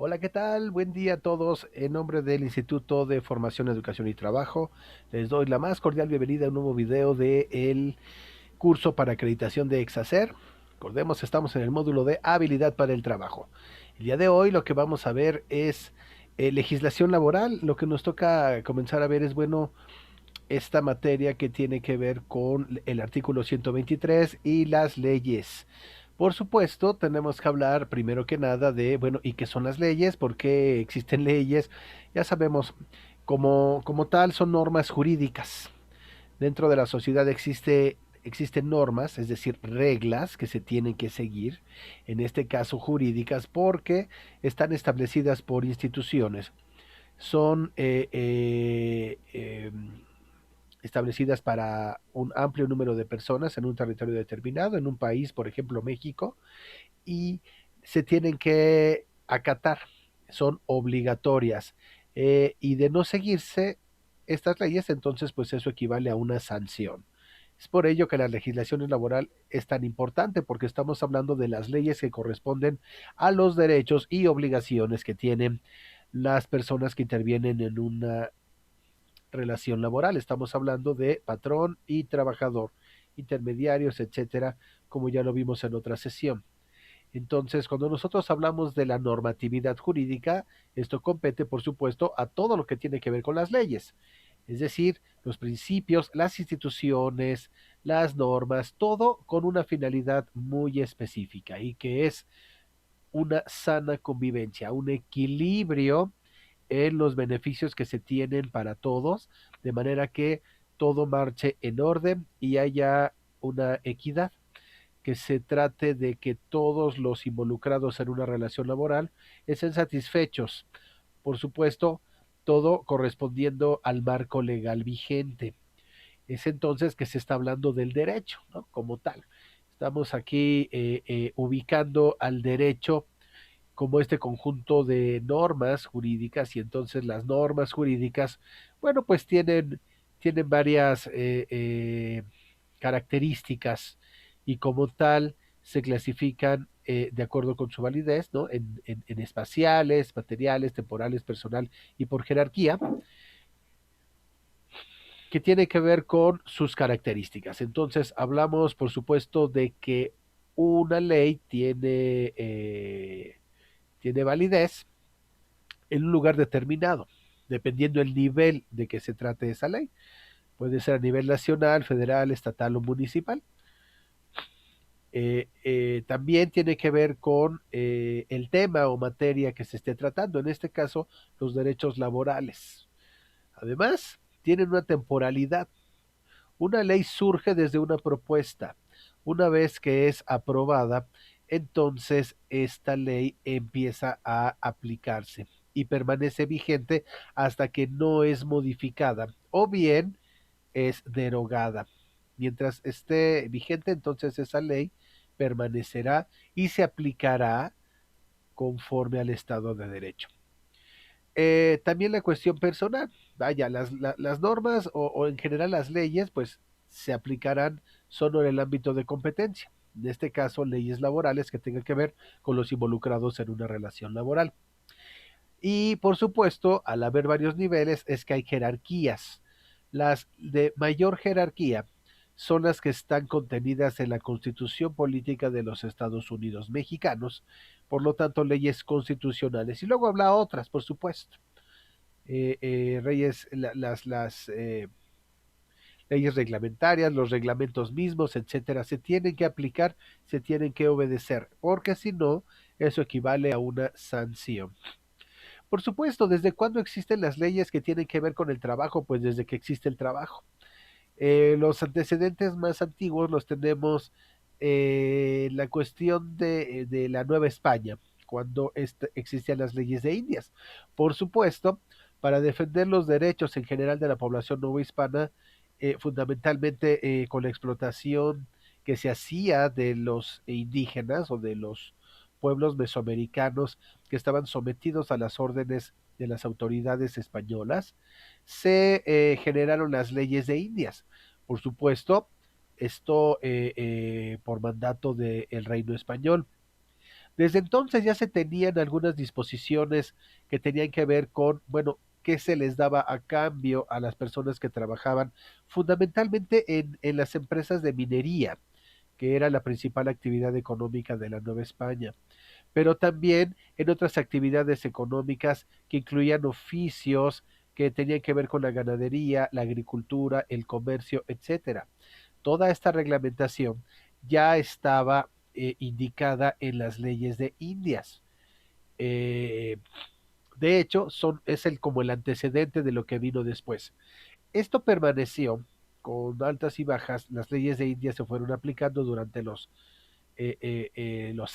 Hola, ¿qué tal? Buen día a todos. En nombre del Instituto de Formación, Educación y Trabajo, les doy la más cordial bienvenida a un nuevo video del curso para acreditación de Exacer. Recordemos, estamos en el módulo de habilidad para el trabajo. El día de hoy lo que vamos a ver es legislación laboral. Lo que nos toca comenzar a ver es, bueno, esta materia que tiene que ver con el artículo 123 y las leyes. Por supuesto, tenemos que hablar primero que nada de, bueno, ¿y qué son las leyes? ¿Por qué existen leyes? Ya sabemos, como tal, son normas jurídicas. Dentro de la sociedad existen normas, es decir, reglas que se tienen que seguir, en este caso jurídicas, porque están establecidas por instituciones. Son establecidas para un amplio número de personas en un territorio determinado, en un país, por ejemplo, México, y se tienen que acatar, son obligatorias. Y de no seguirse estas leyes, entonces pues eso equivale a una sanción. Es por ello que la legislación laboral es tan importante, porque estamos hablando de las leyes que corresponden a los derechos y obligaciones que tienen las personas que intervienen en una relación laboral. Estamos hablando de patrón y trabajador, intermediarios, etcétera, como ya lo vimos en otra sesión. Entonces, cuando nosotros hablamos de la normatividad jurídica, esto compete, por supuesto, a todo lo que tiene que ver con las leyes. Es decir, los principios, las instituciones, las normas, todo con una finalidad muy específica y que es una sana convivencia, un equilibrio en los beneficios que se tienen para todos, de manera que todo marche en orden y haya una equidad, que se trate de que todos los involucrados en una relación laboral estén satisfechos. Por supuesto, todo correspondiendo al marco legal vigente. Es entonces que se está hablando del derecho, ¿no? Como tal. Estamos aquí ubicando al derecho como este conjunto de normas jurídicas, y entonces las normas jurídicas, bueno, pues tienen varias características, y como tal se clasifican de acuerdo con su validez, ¿no? En espaciales, materiales, temporales, personal y por jerarquía, que tiene que ver con sus características. Entonces hablamos, por supuesto, de que una ley tiene validez en un lugar determinado, dependiendo el nivel de que se trate esa ley. Puede ser a nivel nacional, federal, estatal o municipal. También tiene que ver con el tema o materia que se esté tratando, en este caso los derechos laborales. Además, tienen una temporalidad. Una ley surge desde una propuesta. Una vez que es aprobada, entonces esta ley empieza a aplicarse y permanece vigente hasta que no es modificada o bien es derogada. Mientras esté vigente, entonces esa ley permanecerá y se aplicará conforme al Estado de Derecho. También la cuestión personal, vaya, las normas o en general las leyes, pues se aplicarán solo en el ámbito de competencia. En este caso, leyes laborales que tengan que ver con los involucrados en una relación laboral. Y por supuesto, al haber varios niveles, es que hay jerarquías. Las de mayor jerarquía son las que están contenidas en la Constitución Política de los Estados Unidos Mexicanos, por lo tanto, leyes constitucionales. Y luego habla otras, por supuesto. Reyes, las leyes reglamentarias, los reglamentos mismos, etcétera, se tienen que aplicar, se tienen que obedecer, porque si no, eso equivale a una sanción. Por supuesto, ¿desde cuándo existen las leyes que tienen que ver con el trabajo? Pues desde que existe el trabajo. Los antecedentes más antiguos los tenemos la cuestión de la Nueva España, cuando existían las leyes de Indias. Por supuesto, para defender los derechos en general de la población novohispana, fundamentalmente con la explotación que se hacía de los indígenas o de los pueblos mesoamericanos que estaban sometidos a las órdenes de las autoridades españolas, se generaron las leyes de Indias. Por supuesto, esto por mandato del reino español. Desde entonces ya se tenían algunas disposiciones que tenían que ver con, bueno, qué se les daba a cambio a las personas que trabajaban fundamentalmente en las empresas de minería, que era la principal actividad económica de la Nueva España, pero también en otras actividades económicas que incluían oficios que tenían que ver con la ganadería, la agricultura, el comercio, etcétera. Toda esta reglamentación ya estaba indicada en las leyes de Indias. Eh, de hecho, es como el antecedente de lo que vino después. Esto permaneció con altas y bajas. Las leyes de India se fueron aplicando durante los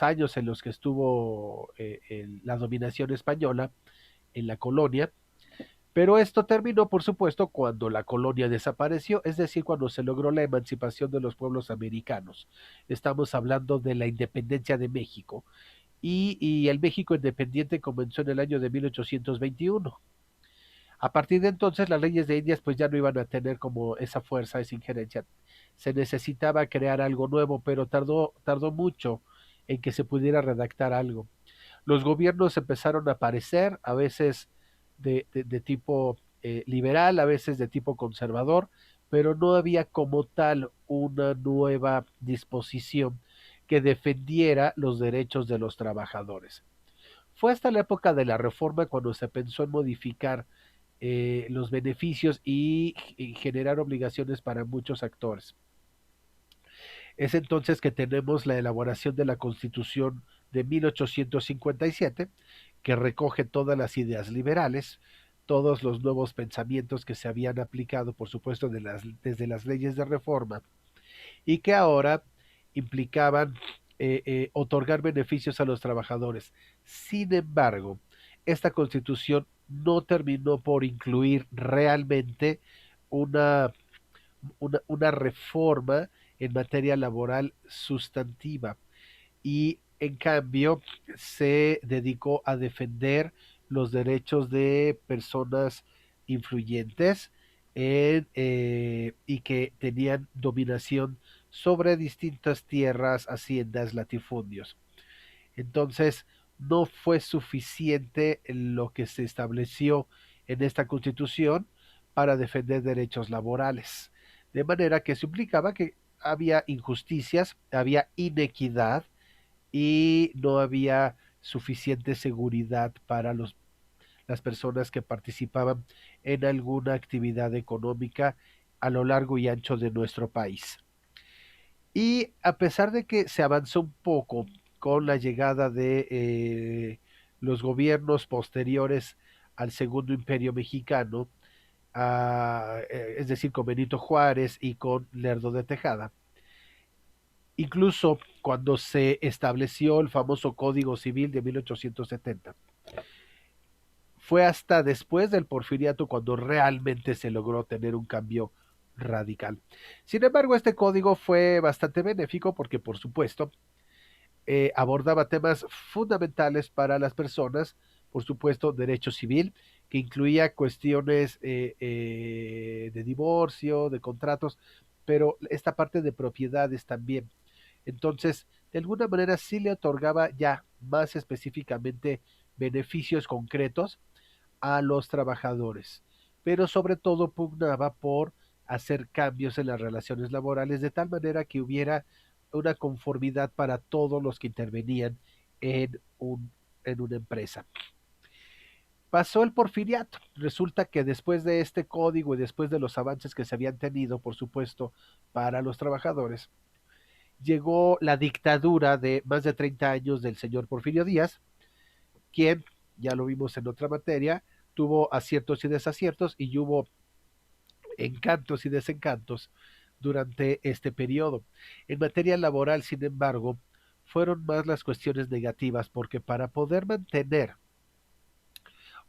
años en los que estuvo la dominación española en la colonia, pero esto terminó, por supuesto, cuando la colonia desapareció, es decir, cuando se logró la emancipación de los pueblos americanos. Estamos hablando de la independencia de México. Y el México independiente comenzó en el año de 1821. A partir de entonces, las leyes de Indias pues ya no iban a tener como esa fuerza, esa injerencia. Se necesitaba crear algo nuevo, pero tardó mucho en que se pudiera redactar algo. Los gobiernos empezaron a aparecer, a veces de tipo liberal, a veces de tipo conservador, pero no había como tal una nueva disposición que defendiera los derechos de los trabajadores. Fue hasta la época de la Reforma cuando se pensó en modificar los beneficios y generar obligaciones para muchos actores. Es entonces que tenemos la elaboración de la Constitución de 1857, que recoge todas las ideas liberales, todos los nuevos pensamientos que se habían aplicado, por supuesto, desde las leyes de reforma, y que ahora implicaban otorgar beneficios a los trabajadores. Sin embargo, esta constitución no terminó por incluir realmente una una reforma en materia laboral sustantiva y en cambio se dedicó a defender los derechos de personas influyentes y que tenían dominación sobre distintas tierras, haciendas, latifundios. Entonces, no fue suficiente lo que se estableció en esta constitución para defender derechos laborales. De manera que se implicaba que había injusticias, había inequidad y no había suficiente seguridad para las personas que participaban en alguna actividad económica a lo largo y ancho de nuestro país. Y a pesar de que se avanzó un poco con la llegada de los gobiernos posteriores al Segundo Imperio Mexicano, es decir, con Benito Juárez y con Lerdo de Tejada, incluso cuando se estableció el famoso Código Civil de 1870, fue hasta después del Porfiriato cuando realmente se logró tener un cambio radical. Sin embargo, este código fue bastante benéfico porque, por supuesto, abordaba temas fundamentales para las personas, por supuesto, derecho civil, que incluía cuestiones de divorcio, de contratos, pero esta parte de propiedades también. Entonces, de alguna manera sí le otorgaba ya más específicamente beneficios concretos a los trabajadores, pero sobre todo pugnaba por hacer cambios en las relaciones laborales de tal manera que hubiera una conformidad para todos los que intervenían en, en una empresa. Pasó el porfiriato. Resulta que después de este código y después de los avances que se habían tenido, por supuesto, para los trabajadores, llegó la dictadura de más de 30 años del señor Porfirio Díaz, quien, ya lo vimos en otra materia, tuvo aciertos y desaciertos y hubo encantos y desencantos durante este periodo. En materia laboral, sin embargo, fueron más las cuestiones negativas, porque para poder mantener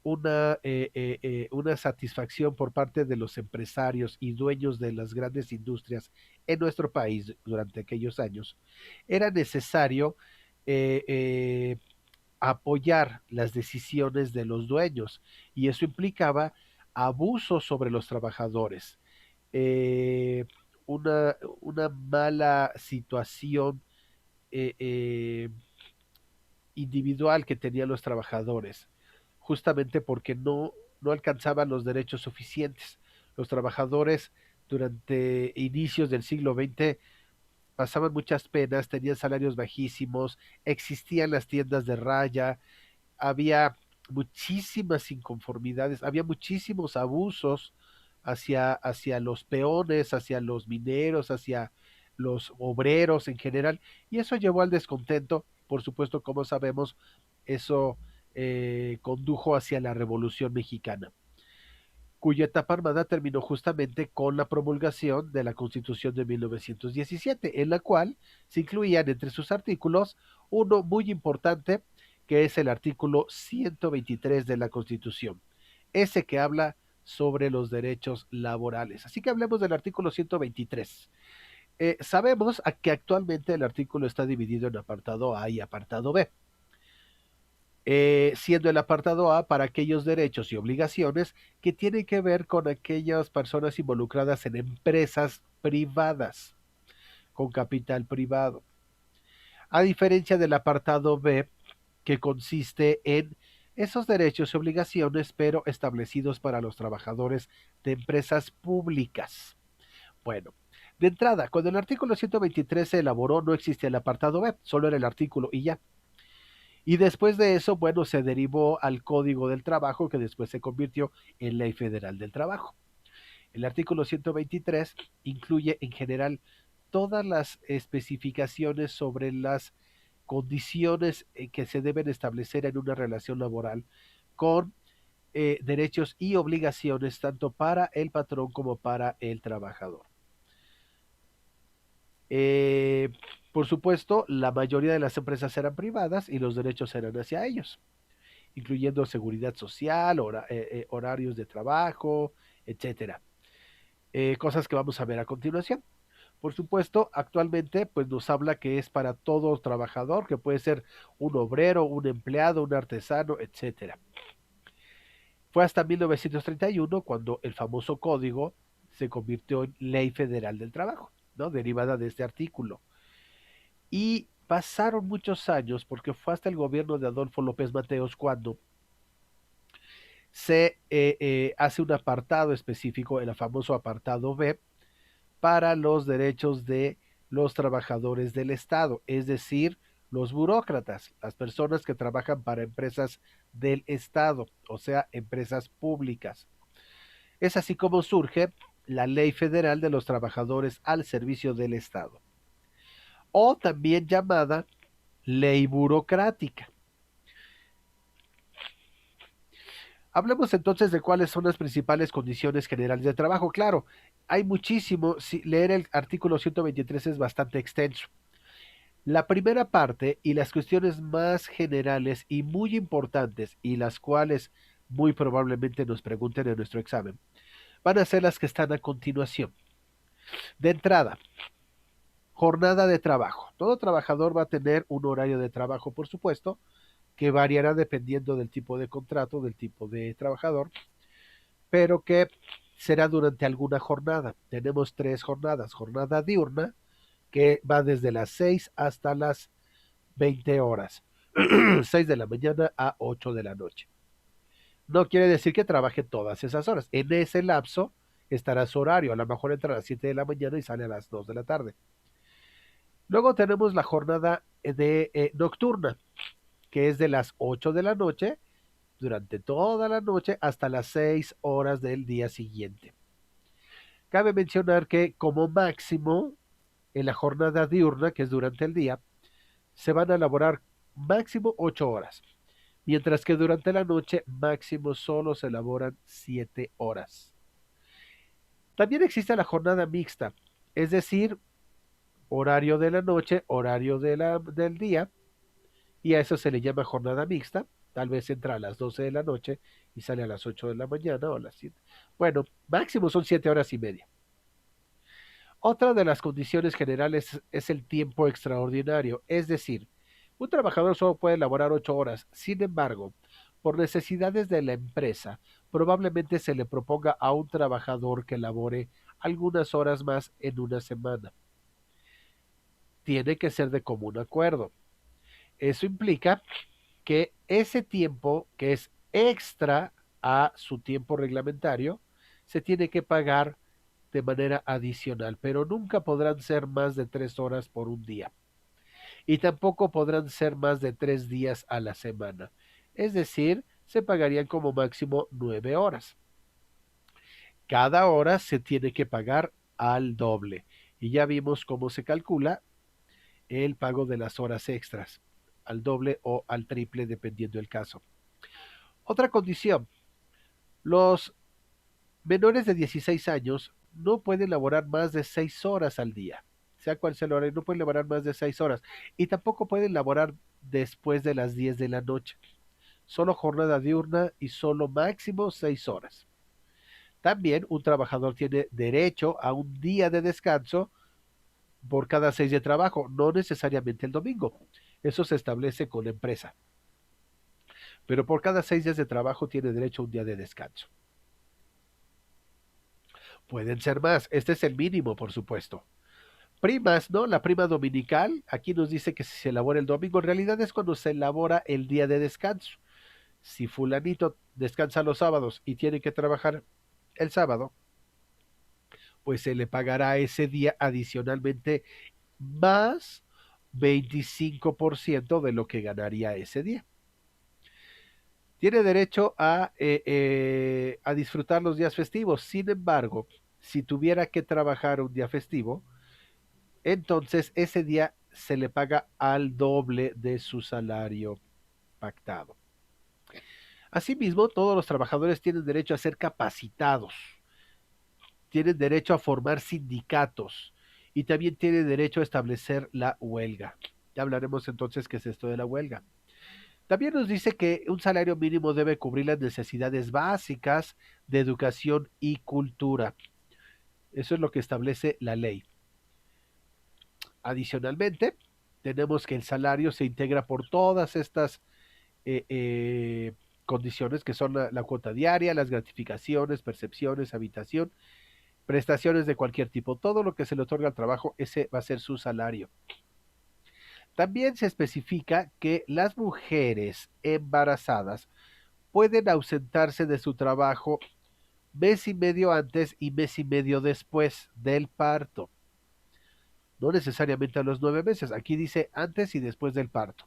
una satisfacción por parte de los empresarios y dueños de las grandes industrias en nuestro país durante aquellos años, era necesario eh, eh, apoyar las decisiones de los dueños y eso implicaba abuso sobre los trabajadores, eh, una mala situación eh, eh, individual que tenían los trabajadores, justamente porque no alcanzaban los derechos suficientes. Los trabajadores durante inicios del siglo XX pasaban muchas penas, tenían salarios bajísimos, existían las tiendas de raya, había muchísimas inconformidades, había muchísimos abusos hacia los peones, hacia los mineros, hacia los obreros en general, y eso llevó al descontento. Por supuesto, como sabemos, eso condujo hacia la Revolución Mexicana, cuya etapa armada terminó justamente con la promulgación de la Constitución de 1917, en la cual se incluían entre sus artículos uno muy importante, que es el artículo 123 de la Constitución, ese que habla sobre los derechos laborales. Así que hablemos del artículo 123. Sabemos que actualmente el artículo está dividido en apartado A y apartado B, siendo el apartado A para aquellos derechos y obligaciones que tienen que ver con aquellas personas involucradas en empresas privadas, con capital privado. A diferencia del apartado B, que consiste en esos derechos y obligaciones, pero establecidos para los trabajadores de empresas públicas. Bueno, de entrada, cuando el artículo 123 se elaboró, no existía el apartado B, solo era el artículo y ya. Y después de eso, bueno, se derivó al Código del Trabajo, que después se convirtió en Ley Federal del Trabajo. El artículo 123 incluye en general todas las especificaciones sobre las condiciones que se deben establecer en una relación laboral con derechos y obligaciones tanto para el patrón como para el trabajador. Eh, por supuesto, la mayoría de las empresas eran privadas y los derechos eran hacia ellos, incluyendo seguridad social, horarios de trabajo, etcétera. Cosas que vamos a ver a continuación. Por supuesto, actualmente pues nos habla que es para todo trabajador, que puede ser un obrero, un empleado, un artesano, etcétera. Fue hasta 1931 cuando el famoso código se convirtió en Ley Federal del Trabajo, ¿no? Derivada de este artículo. Y pasaron muchos años porque fue hasta el gobierno de Adolfo López Mateos cuando se hace un apartado específico, el famoso apartado B, para los derechos de los trabajadores del Estado, es decir, los burócratas, las personas que trabajan para empresas del Estado, o sea, empresas públicas. Es así como surge la Ley Federal de los Trabajadores al Servicio del Estado, o también llamada Ley Burocrática. Hablemos entonces de cuáles son las principales condiciones generales de trabajo. Claro, hay muchísimo, si leer el artículo 123 es bastante extenso. La primera parte y las cuestiones más generales y muy importantes y las cuales muy probablemente nos pregunten en nuestro examen, van a ser las que están a continuación. De entrada, jornada de trabajo. Todo trabajador va a tener un horario de trabajo, por supuesto, que variará dependiendo del tipo de contrato, del tipo de trabajador, pero que será durante alguna jornada. Tenemos tres jornadas. Jornada diurna, que va desde las 6 hasta las 20 horas. 6 de la mañana a 8 de la noche. No quiere decir que trabaje todas esas horas. En ese lapso estará su horario. A lo mejor entra a las 7 de la mañana y sale a las 2 de la tarde. Luego tenemos la jornada de nocturna, que es de las 8 de la noche durante toda la noche hasta las 6 horas del día siguiente. Cabe mencionar que como máximo en la jornada diurna, que es durante el día, se van a elaborar máximo 8 horas, mientras que durante la noche máximo solo se elaboran 7 horas. También existe la jornada mixta, es decir, horario de la noche, horario del día, y a eso se le llama jornada mixta. Tal vez entra a las 12 de la noche y sale a las 8 de la mañana o a las 7. Bueno, máximo son 7 horas y media. Otra de las condiciones generales es el tiempo extraordinario, es decir, un trabajador solo puede laborar 8 horas. Sin embargo, por necesidades de la empresa, probablemente se le proponga a un trabajador que labore algunas horas más en una semana. Tiene que ser de común acuerdo. Eso implica que ese tiempo que es extra a su tiempo reglamentario se tiene que pagar de manera adicional, pero nunca podrán ser más de 3 horas por un día y tampoco podrán ser más de 3 días a la semana. Es decir, se pagarían como máximo 9 horas. Cada hora se tiene que pagar al doble y ya vimos cómo se calcula el pago de las horas extras, al doble o al triple dependiendo del caso. Otra condición, los menores de 16 años no pueden laborar más de 6 horas al día, sea cual sea el horario, no pueden laborar más de 6 horas y tampoco pueden laborar después de las 10 de la noche, solo jornada diurna y solo máximo 6 horas. También un trabajador tiene derecho a un día de descanso por cada 6 de trabajo, no necesariamente el domingo. Eso se establece con la empresa. Pero por cada 6 días de trabajo tiene derecho a un día de descanso. Pueden ser más. Este es el mínimo, por supuesto. Primas, ¿no? La prima dominical, aquí nos dice que si se elabora el domingo, en realidad es cuando se elabora el día de descanso. Si fulanito descansa los sábados y tiene que trabajar el sábado, pues se le pagará ese día adicionalmente más 25% de lo que ganaría ese día. Tiene derecho a disfrutar los días festivos. Sin embargo, si tuviera que trabajar un día festivo, entonces ese día se le paga al doble de su salario pactado. Asimismo, todos los trabajadores tienen derecho a ser capacitados, tienen derecho a formar sindicatos y también tienen derecho a establecer la huelga. Ya hablaremos entonces qué es esto de la huelga. También nos dice que un salario mínimo debe cubrir las necesidades básicas de educación y cultura. Eso es lo que establece la ley. Adicionalmente, tenemos que el salario se integra por todas estas eh, eh, condiciones que son la cuota diaria, las gratificaciones, percepciones, habitación, prestaciones de cualquier tipo. Todo lo que se le otorga al trabajo, ese va a ser su salario. También se especifica que las mujeres embarazadas pueden ausentarse de su trabajo mes y medio antes y mes y medio después del parto. No necesariamente a los 9 meses. Aquí dice antes y después del parto.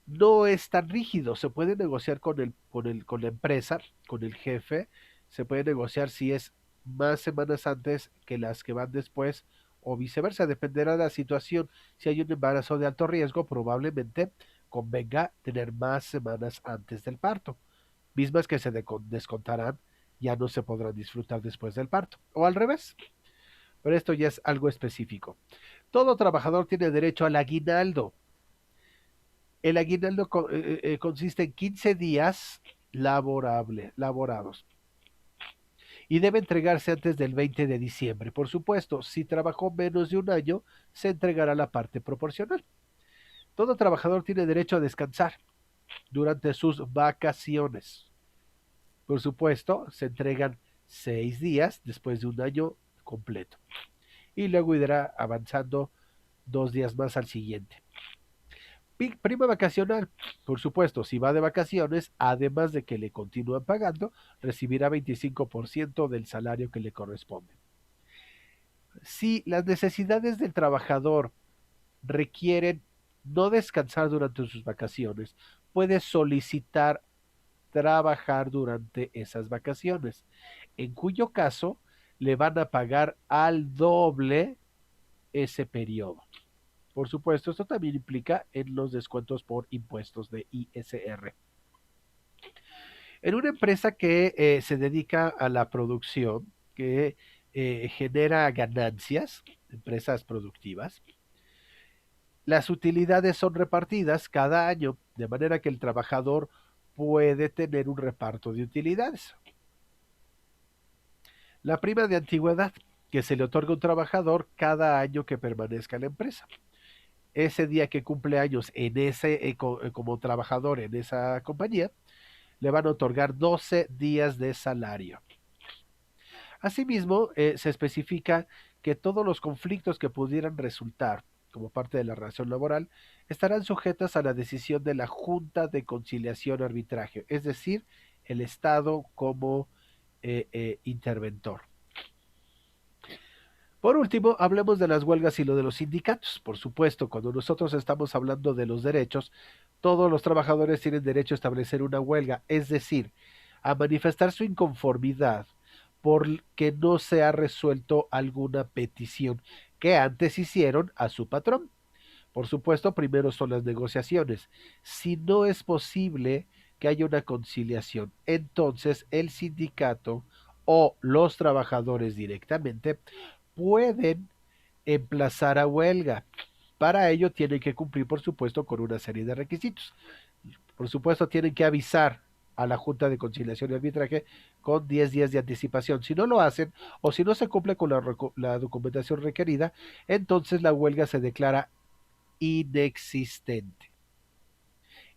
No es tan rígido. Se puede negociar con la empresa, con el jefe. Se puede negociar si es más semanas antes que las que van después o viceversa. Dependerá de la situación. Si hay un embarazo de alto riesgo, probablemente convenga tener más semanas antes del parto, mismas que se descontarán, ya no se podrán disfrutar después del parto, o al revés, pero esto ya es algo específico. Todo trabajador tiene derecho al aguinaldo. El aguinaldo consiste en 15 días laborados y debe entregarse antes del 20 de diciembre. Por supuesto, si trabajó menos de un año, se entregará la parte proporcional. Todo trabajador tiene derecho a descansar durante sus vacaciones. Por supuesto, se entregan 6 días después de un año completo. Y luego irá avanzando 2 días más al siguiente. Prima vacacional, por supuesto, si va de vacaciones, además de que le continúan pagando, recibirá 25% del salario que le corresponde. Si las necesidades del trabajador requieren no descansar durante sus vacaciones, puede solicitar trabajar durante esas vacaciones, en cuyo caso le van a pagar al doble ese periodo. Por supuesto, esto también implica en los descuentos por impuestos de ISR. En una empresa que se dedica a la producción, que genera ganancias, empresas productivas, las utilidades son repartidas cada año, de manera que el trabajador puede tener un reparto de utilidades. La prima de antigüedad, que se le otorga a un trabajador cada año que permanezca en la empresa. Ese día que cumple años como trabajador en esa compañía, le van a otorgar 12 días de salario. Asimismo, se especifica que todos los conflictos que pudieran resultar como parte de la relación laboral, estarán sujetas a la decisión de la Junta de Conciliación Arbitraje, es decir, el Estado como interventor. Por último, hablemos de las huelgas y lo de los sindicatos. Por supuesto, cuando nosotros estamos hablando de los derechos, todos los trabajadores tienen derecho a establecer una huelga, es decir, a manifestar su inconformidad por que no se ha resuelto alguna petición que antes hicieron a su patrón. Por supuesto, primero son las negociaciones. Si no es posible que haya una conciliación, entonces el sindicato o los trabajadores directamente pueden emplazar a huelga. Para ello tienen que cumplir, por supuesto, con una serie de requisitos. Por supuesto, tienen que avisar a la Junta de Conciliación y Arbitraje con 10 días de anticipación. Si no lo hacen o si no se cumple con la documentación requerida, entonces la huelga se declara inexistente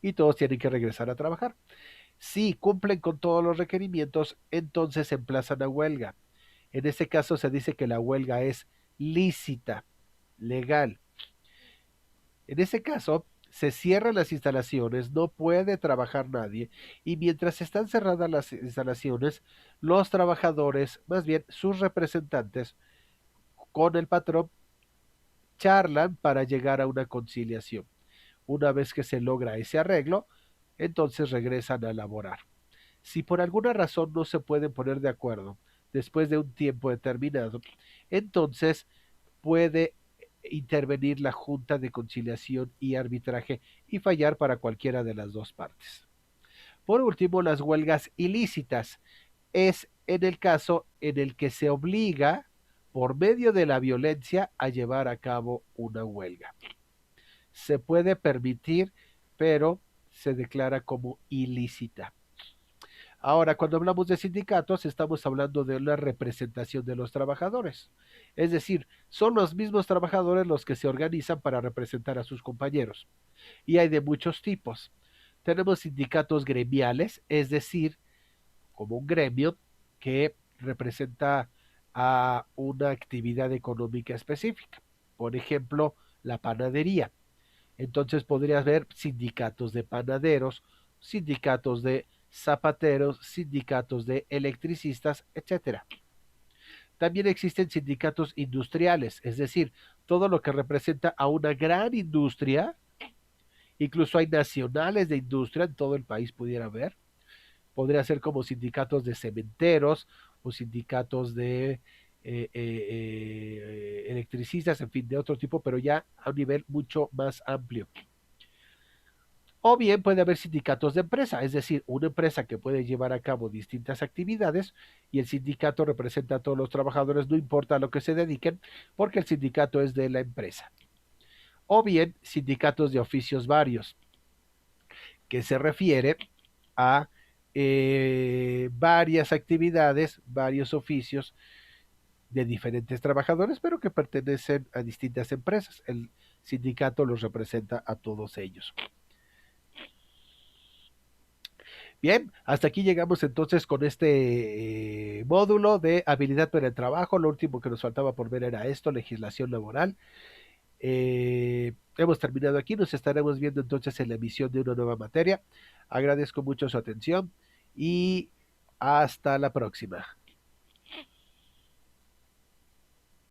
y todos tienen que regresar a trabajar. Si cumplen con todos los requerimientos, entonces se emplazan a huelga. En ese caso se dice que la huelga es lícita, legal. En ese caso, se cierran las instalaciones, no puede trabajar nadie y mientras están cerradas las instalaciones, los trabajadores, más bien sus representantes, con el patrón, charlan para llegar a una conciliación. Una vez que se logra ese arreglo, entonces regresan a laborar. Si por alguna razón no se pueden poner de acuerdo después de un tiempo determinado, entonces puede intervenir la Junta de Conciliación y Arbitraje y fallar para cualquiera de las dos partes. Por último, las huelgas ilícitas es en el caso en el que se obliga por medio de la violencia a llevar a cabo una huelga. Se puede permitir, pero se declara como ilícita. Ahora, cuando hablamos de sindicatos, estamos hablando de una representación de los trabajadores. Es decir, son los mismos trabajadores los que se organizan para representar a sus compañeros. Y hay de muchos tipos. Tenemos sindicatos gremiales, es decir, como un gremio que representa a una actividad económica específica. Por ejemplo, la panadería. Entonces podrías ver sindicatos de panaderos, sindicatos de zapateros, sindicatos de electricistas, etcétera. También existen sindicatos industriales, es decir, todo lo que representa a una gran industria, incluso hay nacionales de industria en todo el país pudiera haber. Podría ser como sindicatos de cementeros o sindicatos de electricistas, en fin, de otro tipo, pero ya a un nivel mucho más amplio. O bien puede haber sindicatos de empresa, es decir, una empresa que puede llevar a cabo distintas actividades y el sindicato representa a todos los trabajadores, no importa a lo que se dediquen, porque el sindicato es de la empresa. O bien sindicatos de oficios varios, que se refiere a varias actividades, varios oficios de diferentes trabajadores, pero que pertenecen a distintas empresas. El sindicato los representa a todos ellos. Bien, hasta aquí llegamos entonces con este módulo de habilidad para el trabajo. Lo último que nos faltaba por ver era esto, legislación laboral. Hemos terminado aquí, nos estaremos viendo entonces en la emisión de una nueva materia. Agradezco mucho su atención y hasta la próxima.